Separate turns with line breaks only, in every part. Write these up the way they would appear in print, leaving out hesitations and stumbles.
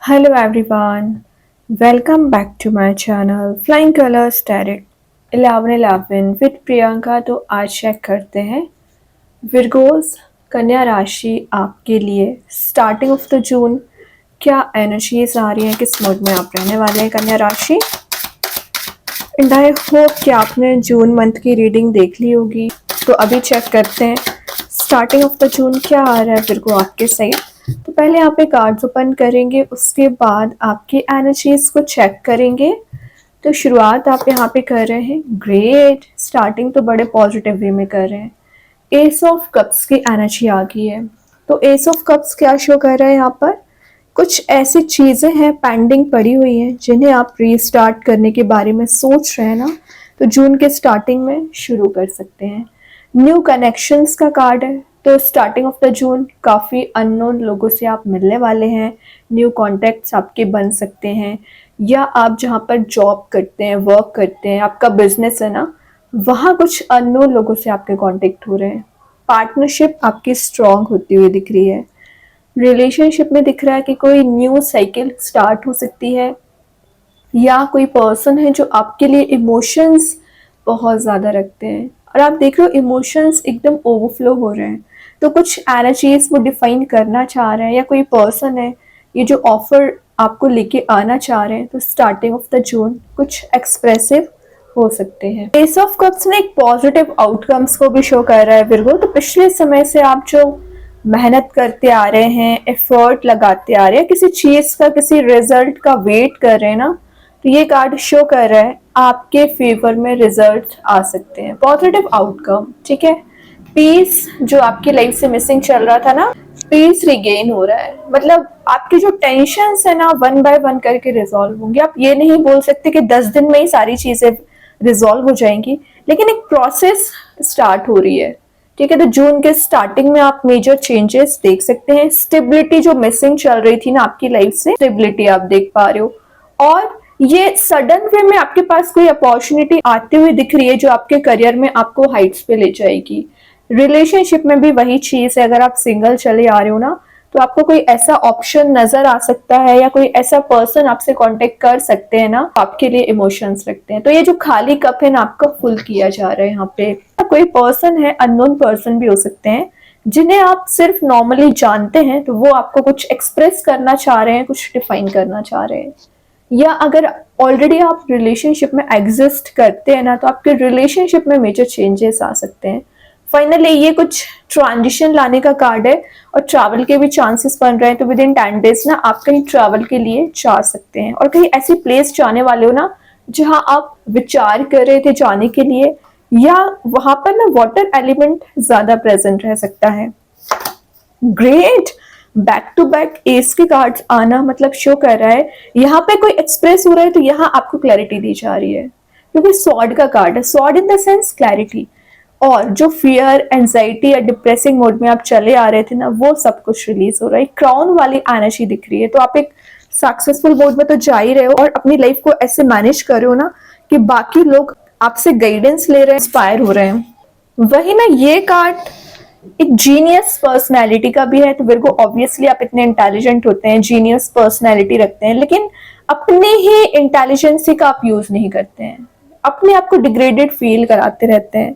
Hello everyone, welcome back to my channel Flying Colors Tarot 1111 with Priyanka. तो आज check करते हैं विर्गोस कन्या राशि आपके लिए स्टार्टिंग ऑफ द जून क्या एनर्जीज आ रही हैं, किस मूड में आप रहने वाले हैं कन्या राशि। एंड आई होप कि आपने जून मंथ की रीडिंग देख ली होगी। तो अभी चेक करते हैं स्टार्टिंग ऑफ द जून क्या आ रहा है विर्गो आपके साइड। तो पहले यहाँ पे कार्ड्स ओपन करेंगे, उसके बाद आपकी एनर्जीज को चेक करेंगे। तो शुरुआत आप यहाँ पे कर रहे हैं, ग्रेट, स्टार्टिंग तो बड़े पॉजिटिव वे में कर रहे हैं। एस ऑफ कप्स की एनर्जी आ गई है। तो एस ऑफ कप्स क्या शो कर रहा है यहाँ पर, कुछ ऐसी चीज़ें हैं पेंडिंग पड़ी हुई हैं जिन्हें आप रीस्टार्ट करने के बारे में सोच रहे हैं ना, तो जून के स्टार्टिंग में शुरू कर सकते हैं। न्यू कनेक्शंस का कार्ड है, तो स्टार्टिंग ऑफ द जून काफ़ी अननोन लोगों से आप मिलने वाले हैं। न्यू कॉन्टैक्ट्स आपके बन सकते हैं, या आप जहाँ पर जॉब करते हैं, वर्क करते हैं, आपका बिजनेस है ना, वहाँ कुछ अननोन लोगों से आपके कॉन्टेक्ट हो रहे हैं। पार्टनरशिप आपकी स्ट्रांग होती हुई दिख रही है। रिलेशनशिप में दिख रहा है कि कोई न्यू साइकिल स्टार्ट हो सकती है, या कोई पर्सन है जो आपके लिए इमोशंस बहुत ज़्यादा रखते हैं और आप देख रहे हो इमोशंस एकदम ओवरफ्लो हो रहे हैं। तो कुछ एनर्जीज वो डिफाइन करना चाह रहे हैं, या कोई पर्सन है ये जो ऑफर आपको लेके आना चाह रहे हैं। तो स्टार्टिंग ऑफ द जून कुछ एक्सप्रेसिव हो सकते हैं। एस ऑफ कप्स ने एक पॉजिटिव आउटकम्स को भी शो कर रहा है विर्गो। तो पिछले समय से आप जो मेहनत करते आ रहे हैं, एफर्ट लगाते आ रहे हैं, किसी चीज़ का, किसी रिजल्ट का वेट कर रहे हैं ना, तो ये कार्ड शो कर रहा है आपके फेवर में रिजल्ट आ सकते हैं, पॉजिटिव आउटकम। ठीक है, पीस जो आपकी लाइफ से मिसिंग चल रहा था ना, पीस रिगेन हो रहा है। मतलब आपकी जो टेंशन है ना, वन बाय वन करके रिजॉल्व होंगी। आप ये नहीं बोल सकते कि 10 दिन में ही सारी चीजें रिजॉल्व हो जाएंगी, लेकिन एक प्रोसेस स्टार्ट हो रही है। ठीक है, तो जून के स्टार्टिंग में आप मेजर चेंजेस देख सकते हैं। स्टेबिलिटी जो मिसिंग चल रही थी ना आपकी लाइफ से, स्टेबिलिटी आप देख पा रहे हो। और ये सडन वे में आपके पास कोई अपॉर्चुनिटी आती हुई दिख रही है जो आपके करियर में आपको हाइट्स पे ले जाएगी। रिलेशनशिप में भी वही चीज है, अगर आप सिंगल चले आ रहे हो ना, तो आपको कोई ऐसा ऑप्शन नजर आ सकता है, या कोई ऐसा पर्सन आपसे कांटेक्ट कर सकते हैं ना, आपके लिए इमोशंस रखते हैं। तो ये जो खाली कप है ना आपका, फुल किया जा रहा है यहाँ पे। कोई पर्सन है, अननोन पर्सन भी हो सकते हैं, जिन्हें आप सिर्फ नॉर्मली जानते हैं, तो वो आपको कुछ एक्सप्रेस करना चाह रहे हैं, कुछ डिफाइन करना चाह रहे हैं। या अगर ऑलरेडी आप रिलेशनशिप में एग्जिस्ट करते हैं ना, तो आपके रिलेशनशिप में मेजर चेंजेस आ सकते हैं। फाइनली ये कुछ ट्रांजिशन लाने का कार्ड है, और ट्रैवल के भी चांसेस बन रहे हैं। तो विद इन 10 डेज ना आप कहीं ट्रैवल के लिए जा सकते हैं, और कहीं ऐसी प्लेस जाने वाले हो ना जहां आप विचार कर रहे थे जाने के लिए, या वहां पर ना वाटर एलिमेंट ज्यादा प्रेजेंट रह सकता है। Great, back to back ace के कार्ड्स आना मतलब शो कर रहा है यहाँ पे कोई एक्सप्रेस हो रहा है, तो यहाँ आपको क्लैरिटी दी जा रही है, क्योंकि सॉर्ड का कार्ड है। Sword in the sense clarity, और जो फियर, एंजाइटी या डिप्रेसिंग मोड में आप चले आ रहे थे ना, वो सब कुछ रिलीज हो रहा है। क्राउन वाली एनर्जी दिख रही है। तो आप एक सक्सेसफुल मोड में तो जा ही रहे हो, और अपनी लाइफ को ऐसे मैनेज कर रहे हो ना कि बाकी लोग आपसे गाइडेंस ले रहे हैं, इंस्पायर हो रहे हैं। वही ना, ये कार्ड एक जीनियस पर्सनैलिटी का भी है। तो मेरे को ऑब्वियसली आप इतने इंटेलिजेंट होते हैं, जीनियस पर्सनैलिटी रखते हैं, लेकिन अपने ही इंटेलिजेंसी का आप यूज नहीं करते हैं, अपने आप को डिग्रेडेड फील कराते रहते हैं।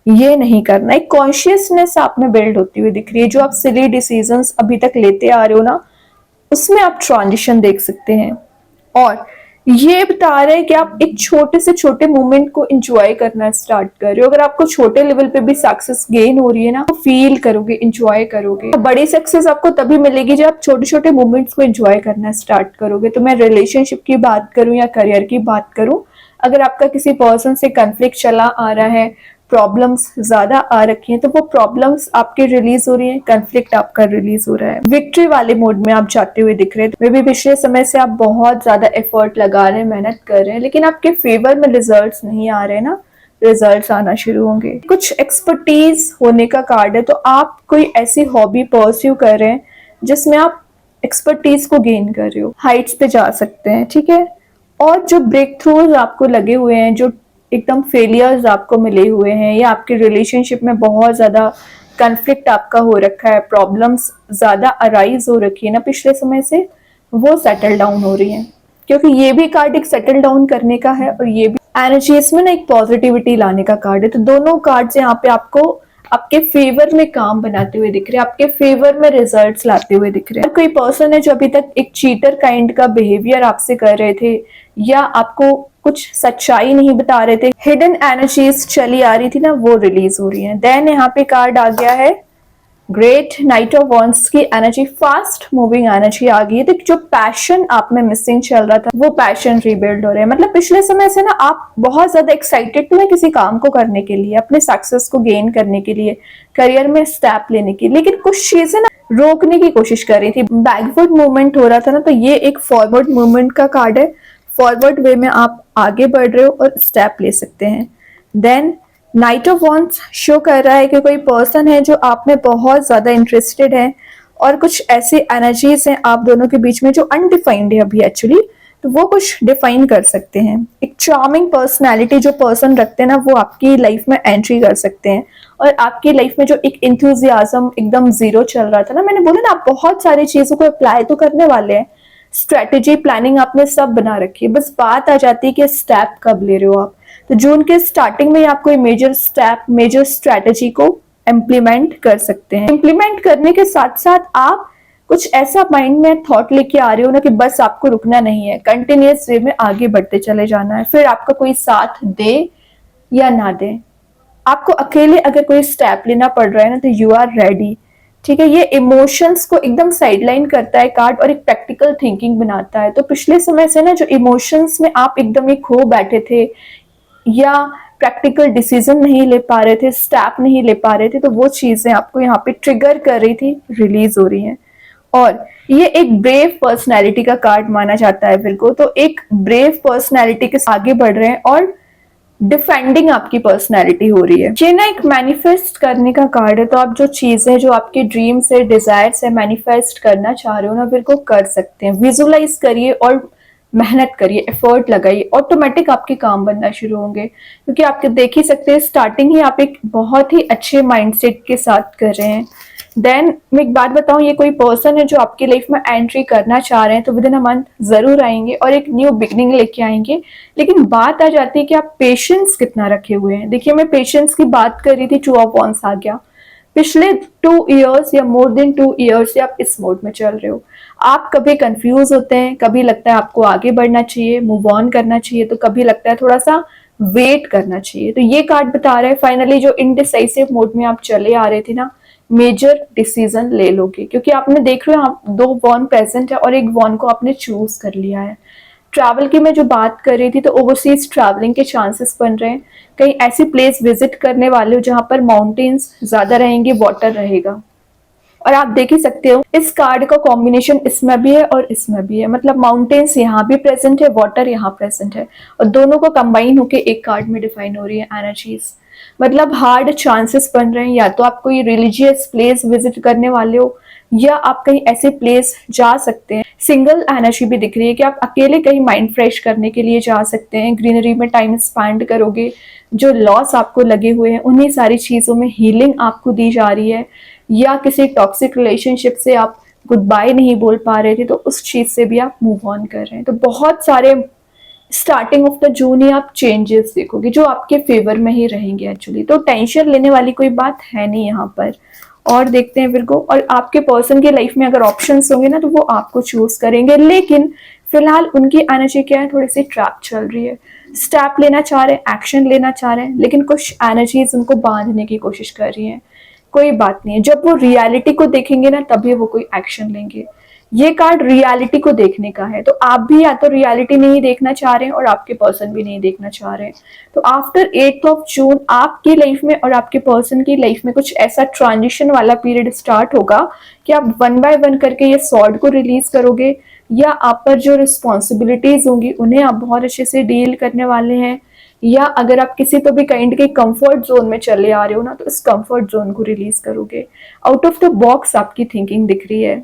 ये नहीं करना। एक कॉन्शियसनेस आप में बिल्ड होती हुई दिख रही है। जो आप सिली डिसीजंस अभी तक लेते आ रहे हो ना, उसमें आप ट्रांजिशन देख सकते हैं। और ये बता रहे हैं कि आप एक छोटे से छोटे मोमेंट को एंजॉय करना स्टार्ट कर रहे हो। अगर आपको छोटे लेवल पे भी सक्सेस गेन हो रही है ना, तो फील करोगे, एंजॉय करोगे। तो बड़ी सक्सेस आपको तभी मिलेगी जब आप छोटे छोटे मोमेंट्स को एंजॉय करना स्टार्ट करोगे। तो मैं रिलेशनशिप की बात करूं या करियर की बात करूं, अगर आपका किसी पर्सन से कन्फ्लिक्ट चला आ रहा है, प्रॉब्लम्स ज्यादा आ रखी हैं, तो वो प्रॉब्लम्स आपके रिलीज हो रही हैं, कन्फ्लिक्ट आपका रिलीज हो रहा है। विक्ट्री वाले मोड में आप जाते हुए दिख रहे हैं। मे भी पिछले समय से आप बहुत ज्यादा एफर्ट लगा रहे हैं, मेहनत कर रहे हैं, लेकिन आपके फेवर में रिजल्ट्स नहीं आ रहे ना, रिजल्ट्स आना शुरू होंगे। कुछ एक्सपर्टीज होने का कार्ड है। तो आप कोई ऐसी हॉबी परस्यू कर रहे हैं जिसमें आप एक्सपर्टीज को गेन कर रहे हो, हाइट्स पे जा सकते हैं। ठीक है, और जो ब्रेक थ्रूज आपको लगे हुए हैं, जो एकदम फेलियर्स आपको मिले हुए हैं, या आपके रिलेशनशिप में बहुत ज़्यादा कन्फ्लिक्ट आपका हो रखा है, प्रॉब्लम्स ज़्यादा अराइज हो रखी है ना पिछले समय से, वो सेटल डाउन हो रही हैं, क्योंकि ये भी कार्ड एक सेटल डाउन करने का है और ये भी एनर्जी इसमें ना एक पॉजिटिविटी लाने का कार्ड है। तो दोनों कार्ड्स यहाँ पे आपको आपके फेवर में काम बनाते हुए दिख रहे हैं, आपके फेवर में रिजल्ट्स लाते हुए दिख रहे हैं। कोई पर्सन है जो अभी तक एक चीटर काइंड का बिहेवियर आपसे कर रहे थे या आपको कुछ सच्चाई नहीं बता रहे थे, हिडन एनर्जीज चली आ रही थी ना, वो रिलीज हो रही है। देन यहाँ पे कार्ड आ गया है ग्रेट नाइट ऑफ वॉन्ड्स की एनर्जी, फास्ट मूविंग एनर्जी आ गई है। तो जो पैशन आप में मिसिंग चल रहा था वो पैशन रीबिल्ड हो रहा है। मतलब पिछले समय से ना आप बहुत ज्यादा एक्साइटेड थे किसी काम को करने के लिए, अपने सक्सेस को गेन करने के लिए, करियर में स्टेप लेने की, लेकिन कुछ चीजें ना रोकने की कोशिश कर रही थी, बैकवर्ड मूवमेंट हो रहा था ना। तो ये एक फॉरवर्ड मूवमेंट का कार्ड है, फॉरवर्ड वे में आप आगे बढ़ रहे हो और स्टेप ले सकते हैं। Then knight of wands show कर रहा है कि कोई पर्सन है जो आप में बहुत ज्यादा इंटरेस्टेड है और कुछ ऐसी एनर्जीज हैं आप दोनों के बीच में जो अनडिफाइंड है अभी एक्चुअली, तो वो कुछ डिफाइन कर सकते हैं। एक चार्मिंग पर्सनैलिटी जो पर्सन रखते हैं ना, वो आपकी लाइफ में एंट्री कर सकते हैं और आपकी लाइफ में जो एक इंथुजियाज्म एकदम जीरो चल रहा था ना, मैंने बोला ना आप बहुत सारी चीजों को अप्लाई तो करने वाले हैं, स्ट्रेटेजी प्लानिंग आपने सब बना रखी है, बस बात आ जाती है कि स्टेप कब ले रहे हो आप। तो जून के स्टार्टिंग में आप कोई मेजर स्टेप, मेजर स्ट्रेटेजी को इम्प्लीमेंट कर सकते हैं। इम्प्लीमेंट करने के साथ साथ आप कुछ ऐसा माइंड में थॉट लेके आ रहे हो ना कि बस आपको रुकना नहीं है, कंटिन्यूअस वे में आगे बढ़ते चले जाना है। फिर आपका कोई साथ दे या ना दे, आपको अकेले अगर कोई स्टेप लेना पड़ रहा है ना, तो यू आर रेडी। ठीक है, ये इमोशंस को एकदम साइडलाइन करता है कार्ड और एक प्रैक्टिकल थिंकिंग बनाता है। तो पिछले समय से ना जो इमोशंस में आप एकदम ही खो बैठे थे या प्रैक्टिकल डिसीजन नहीं ले पा रहे थे, स्टेप नहीं ले पा रहे थे, तो वो चीजें आपको यहाँ पे ट्रिगर कर रही थी, रिलीज हो रही हैं। और ये एक ब्रेव पर्सनैलिटी का कार्ड माना जाता है विर्गो। तो एक ब्रेव पर्सनैलिटी के आगे बढ़ रहे हैं और डिफेंडिंग आपकी पर्सनैलिटी हो रही है। ये ना एक मैनिफेस्ट करने का कार्ड है। तो आप जो चीजें जो आपके ड्रीम से, डिजायर से मैनिफेस्ट करना चाह रहे हो ना, विर्गो कर सकते हैं। विजुअलाइज करिए और मेहनत करिए, एफर्ट लगाइए, ऑटोमेटिक आपके काम बनना शुरू होंगे। क्योंकि आप देख ही सकते हैं स्टार्टिंग ही आप एक बहुत ही अच्छे माइंडसेट के साथ कर रहे हैं। देन मैं एक बात बताऊं, ये कोई पर्सन है जो आपकी लाइफ में एंट्री करना चाह रहे हैं, तो विद इन अ मंथ जरूर आएंगे और एक न्यू बिगनिंग लेके आएंगे। लेकिन बात आ जाती है कि आप पेशेंस कितना रखे हुए हैं। देखिए, मैं पेशेंस की बात कर रही थी, 2 ऑफ वॉन्ड्स आ गया। पिछले 2 इयर्स या मोर देन 2 इयर्स से आप इस मोड में चल रहे हो। आप कभी कंफ्यूज होते हैं, कभी लगता है आपको आगे बढ़ना चाहिए, मूव ऑन करना चाहिए, तो कभी लगता है थोड़ा सा वेट करना चाहिए। तो ये कार्ड बता रहे हैं फाइनली जो इनडिसाइसिव मोड में आप चले आ रहे थे ना, मेजर डिसीजन ले लोगे। क्योंकि आपने देख रहे हो आप 2 वॉन्ड प्रेजेंट है और एक वॉन्ड को आपने चूज कर लिया है। ट्रैवल की मैं जो बात कर रही थी, तो ओवरसीज ट्रैवलिंग के चांसेस बन रहे हैं। कहीं ऐसी प्लेस विजिट करने वाले हो जहां पर माउंटेन्स ज्यादा रहेंगे, वाटर रहेगा। और आप देख ही सकते हो इस कार्ड का कॉम्बिनेशन इसमें भी है और इसमें भी है। मतलब माउंटेन्स यहाँ भी प्रेजेंट है, वाटर यहाँ प्रेजेंट है, और दोनों को कंबाइन होकर एक कार्ड में डिफाइन हो रही है एनर्जीज। मतलब हार्ड चांसेस बन रहे हैं, या तो आप कोई रिलीजियस प्लेस विजिट करने वाले हो या आप कहीं ऐसे प्लेस जा सकते हैं। सिंगल एनर्जी भी दिख रही है कि आप अकेले कहीं माइंड फ्रेश करने के लिए जा सकते हैं, ग्रीनरी में टाइम स्पेंड करोगे, जो लॉस आपको लगे हुए हैं उन्हीं सारी चीजों में हीलिंग आपको दी जा रही है। या किसी टॉक्सिक रिलेशनशिप से आप गुड बाय नहीं बोल पा रहे थे, तो उस चीज से भी आप मूव ऑन कर रहे हैं। तो बहुत सारे स्टार्टिंग ऑफ द जून ही आप चेंजेस देखोगे जो आपके फेवर में ही रहेंगे एक्चुअली। तो टेंशन लेने वाली कोई बात है नहीं यहाँ पर। और देखते हैं विर्गो, और आपके पर्सन की लाइफ में अगर ऑप्शंस होंगे ना, तो वो आपको चूज करेंगे। लेकिन फिलहाल उनकी एनर्जी क्या है, थोड़ी सी ट्रैप चल रही है। स्टेप लेना चाह रहे हैं, एक्शन लेना चाह रहे हैं, लेकिन कुछ एनर्जीज उनको बांधने की कोशिश कर रही हैं। कोई बात नहीं है, जब वो रियलिटी को देखेंगे ना, तभी वो कोई एक्शन लेंगे। ये कार्ड रियलिटी को देखने का है। तो आप भी या तो रियलिटी नहीं देखना चाह रहे हैं और आपके पर्सन भी नहीं देखना चाह रहे हैं। तो आफ्टर 8 ऑफ जून आपकी लाइफ में और आपके पर्सन की लाइफ में कुछ ऐसा ट्रांजिशन वाला पीरियड स्टार्ट होगा कि आप 1 बाय 1 करके ये सॉर्ड को रिलीज करोगे, या आप पर जो रिस्पॉन्सिबिलिटीज होंगी उन्हें आप बहुत अच्छे से डील करने वाले हैं। या अगर आप किसी तो भी काइंड के कंफर्ट जोन में चले आ रहे हो ना, तो इस कंफर्ट जोन को रिलीज करोगे। आउट ऑफ द बॉक्स आपकी थिंकिंग दिख रही है।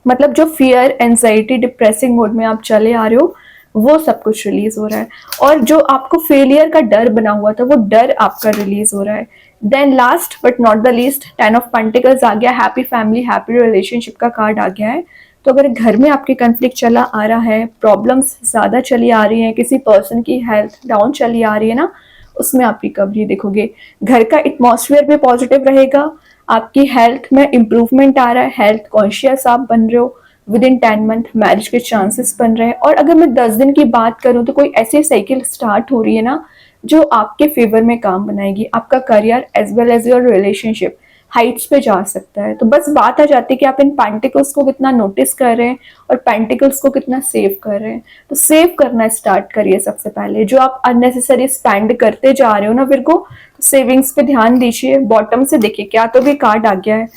मतलब जो फियर, एंजाइटी, डिप्रेसिंग मोड में आप चले आ रहे हो, वो सब कुछ रिलीज हो रहा है। और जो आपको फेलियर का डर बना हुआ था, वो डर आपका रिलीज हो रहा है। Then last but not the least 10 of pentacles आ गया। हैप्पी फैमिली, हैप्पी रिलेशनशिप का कार्ड आ गया है। तो अगर घर में आपके कन्फ्लिक्ट चला आ रहा है, प्रॉब्लम्स ज़्यादा चली आ रही हैं, किसी पर्सन की हेल्थ डाउन चली आ रही है ना, उसमें आप रिकवरी देखोगे। घर का एटमॉस्फेयर भी पॉजिटिव रहेगा, आपकी हेल्थ में इम्प्रूवमेंट आ रहा है, हेल्थ कॉन्शियस आप बन रहे हो, विद इन 10 मंथ मैरिज के चांसेस बन रहे हैं। और अगर मैं 10 दिन की बात करूं तो कोई ऐसी साइकिल स्टार्ट हो रही है ना जो आपके फेवर में काम बनाएगी, आपका career as well as your relationship heights पे जा सकता है। तो बस बात आ जाती है कि आप इन पेंटिकल्स को कितना नोटिस कर रहे हैं और पेंटिकल्स को कितना सेव कर रहे हैं। तो सेव करना स्टार्ट करिए सबसे पहले। जो आप अननेसेसरी स्पेंड करते जा रहे हो ना विर्गो, तो सेविंग्स पे ध्यान दीजिए। बॉटम से देखिए क्या तो भी कार्ड आ गया है,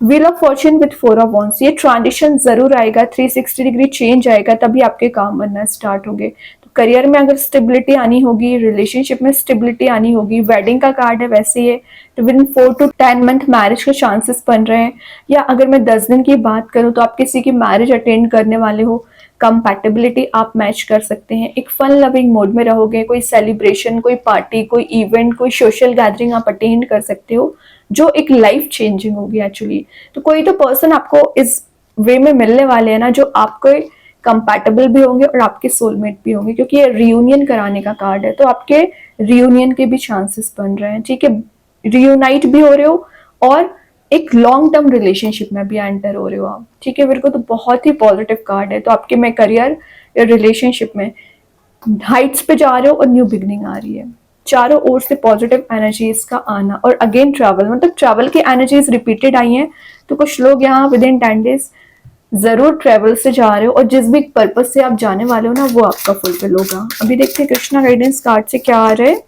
wheel of Fortune with 4 of wands. ये ट्रांजिशन जरूर आएगा, 360 डिग्री चेंज आएगा, तभी आपके काम बनना स्टार्ट होंगे। तो करियर में अगर स्टेबिलिटी आनी होगी, रिलेशनशिप में स्टेबिलिटी आनी होगी, वेडिंग का कार्ड है वैसे ही, तो with in 4 to 10 month marriage के चांसेस बन रहे हैं। या अगर मैं 10 दिन की बात करूं तो आप किसी की मैरिज अटेंड करने वाले हो, कंपैटिबिलिटी आप मैच कर सकते हैं, एक फन लविंग मोड में रहोगे, कोई सेलिब्रेशन, कोई पार्टी, कोई इवेंट, कोई सोशल गैदरिंग आप अटेंड कर सकते हो जो एक लाइफ चेंजिंग होगी एक्चुअली। तो कोई तो पर्सन आपको इस वे में मिलने वाले हैं ना जो आपके कंपैटिबल भी होंगे और आपके सोलमेट भी होंगे, क्योंकि ये रियूनियन कराने का कार्ड है। तो आपके रियूनियन के भी चांसेस बन रहे हैं, ठीक है, रियूनाइट भी हो रहे हो और एक लॉन्ग टर्म रिलेशनशिप में भी एंटर हो रहे हो आप, ठीक है। मेरे को तो बहुत ही पॉजिटिव कार्ड है। तो आपके में करियर या रिलेशनशिप में हाइट्स पे जा रहे हो और न्यू बिगनिंग आ रही है। चारों ओर से पॉजिटिव एनर्जीज का आना और अगेन ट्रैवल, मतलब ट्रैवल की एनर्जीज रिपीटेड आई हैं। तो कुछ लोग यहाँ विद इन 10 डेज जरूर ट्रैवल से जा रहे हो और जिस भी पर्पज से आप जाने वाले हो ना वो आपका फुलफिल होगा। अभी देखते हैं कृष्णा गाइडेंस कार्ड से क्या आ रहा है।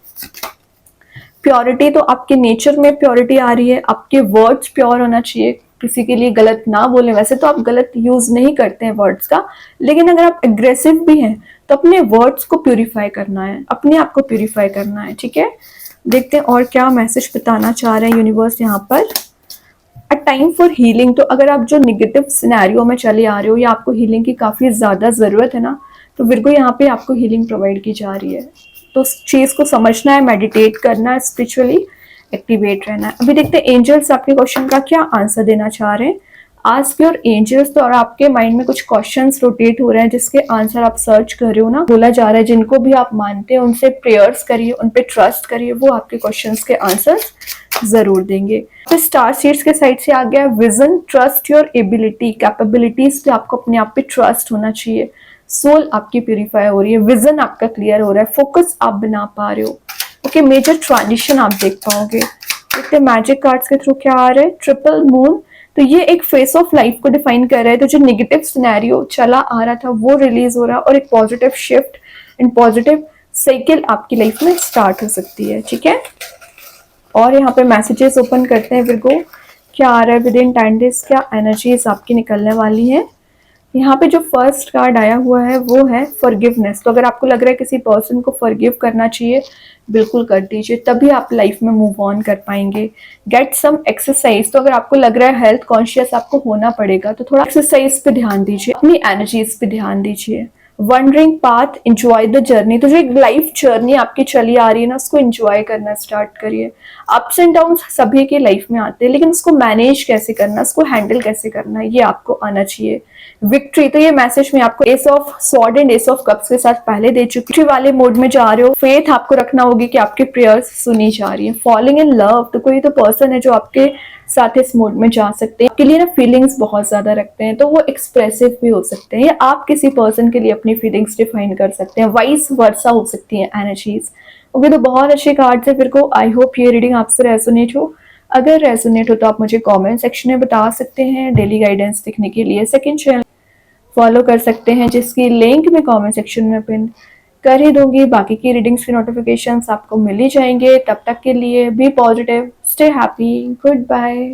प्योरिटी, तो आपके नेचर में प्योरिटी आ रही है, आपके वर्ड्स प्योर होना चाहिए, किसी के लिए गलत ना बोले। वैसे तो आप गलत यूज नहीं करते हैं वर्ड्स का, लेकिन अगर आप एग्रेसिव भी हैं तो अपने वर्ड्स को प्यूरिफाई करना है, अपने आप को प्यूरिफाई करना है, ठीक है। देखते हैं और क्या मैसेज बताना चाह रहे हैं यूनिवर्स यहाँ पर। अ टाइम फॉर हीलिंग, तो अगर आप जो निगेटिव सिनेरियो में चले आ रहे हो या आपको हीलिंग की काफी ज्यादा जरूरत है ना, तो विर्गो यहाँ पे आपको हीलिंग प्रोवाइड की जा रही है। तो उस चीज को समझना है, मेडिटेट करना है, स्पिरिचुअली एक्टिवेट रहना है। अभी देखते हैं एंजल्स आपके क्वेश्चन का क्या आंसर देना चाह रहे हैं। आस्क योर एंजल्स, तो और आपके माइंड में कुछ क्वेश्चंस रोटेट हो रहे हैं जिसके आंसर आप सर्च कर रहे हो ना, बोला जा रहा है जिनको भी आप मानते हैं उनसे प्रेयर्स करिए, उन पे ट्रस्ट करिए, वो आपके क्वेश्चंस के आंसर्स जरूर देंगे। तो स्टार सीड्स के साइड से आ गया vision, trust your ability, capabilities पे आपको अपने आप पे ट्रस्ट होना चाहिए। सोल आपकी प्यूरिफाई हो रही है, विजन आपका क्लियर हो रहा है, फोकस आप बना पा रहे हो। ओके, मेजर ट्रांजिशन आप देख पाओगे। देखते मैजिक कार्ड्स के थ्रू क्या आ रहा है। ट्रिपल मून, तो ये एक फेस ऑफ लाइफ को डिफाइन कर रहा है। तो जो नेगेटिव सिनेरियो चला आ रहा था वो रिलीज हो रहा है और एक positive shift and positive cycle आपकी लाइफ में स्टार्ट हो सकती है, ठीक है। और यहाँ पे मैसेजेस ओपन करते हैं विर्गो, क्या आ रहा है विद इन 10 डेज, क्या एनर्जीज आपकी निकलने वाली है। यहाँ पे जो फर्स्ट कार्ड आया हुआ है वो है फॉरगिवनेस। तो अगर आपको लग रहा है किसी पर्सन को फॉरगिव करना चाहिए, बिल्कुल कर दीजिए, तभी आप लाइफ में मूव ऑन कर पाएंगे। गेट सम एक्सरसाइज, तो अगर आपको लग रहा है हेल्थ कॉन्शियस आपको होना पड़ेगा तो थोड़ा एक्सरसाइज पे ध्यान दीजिए, अपनी एनर्जीज पे ध्यान दीजिए। Wondering path, enjoy the journey, तो जो एक लाइफ जर्नी आपकी चली आ रही है ना उसको एंजॉय करना स्टार्ट करिए। अप्स एंड डाउन सभी के लाइफ में आते हैं, लेकिन उसको मैनेज कैसे करना, उसको हैंडल कैसे करना, ये आपको आना चाहिए। विक्ट्री, तो ये मैसेज में आपको S of sword and S of cups के साथ पहले दे चुकी, विक्ट्री वाले मोड में जा रहे हो। फेथ आपको रखना होगी कि आपके प्रेयर्स सुनी जा रही है। फॉलिंग इन लव, तो कोई तो पर्सन है जो आपके साथ इस मोड में जा सकते हैं, आपके लिए ना फीलिंग्स बहुत ज्यादा रखते हैं, तो वो एक्सप्रेसिव भी हो सकते हैं या आप किसी पर्सन के लिए अपनी फीलिंग्स डिफाइन कर सकते हैं, वाइस वर्सा हो सकती है एनर्जीज। ओके, तो बहुत अच्छे कार्ड है। फिर को आई होप ये रीडिंग आपसे रेजोनेट हो। अगर रेजोनेट हो तो आप मुझे कमेंट सेक्शन में बता सकते हैं। डेली गाइडेंस देखने के लिए सेकंड चैनल फॉलो कर सकते हैं जिसकी लिंक मैं कमेंट सेक्शन में पिन कर ही दूंगी। बाकी की रीडिंग्स के नोटिफिकेशंस आपको मिल ही जाएंगे। तब तक के लिए be positive, stay happy, good bye.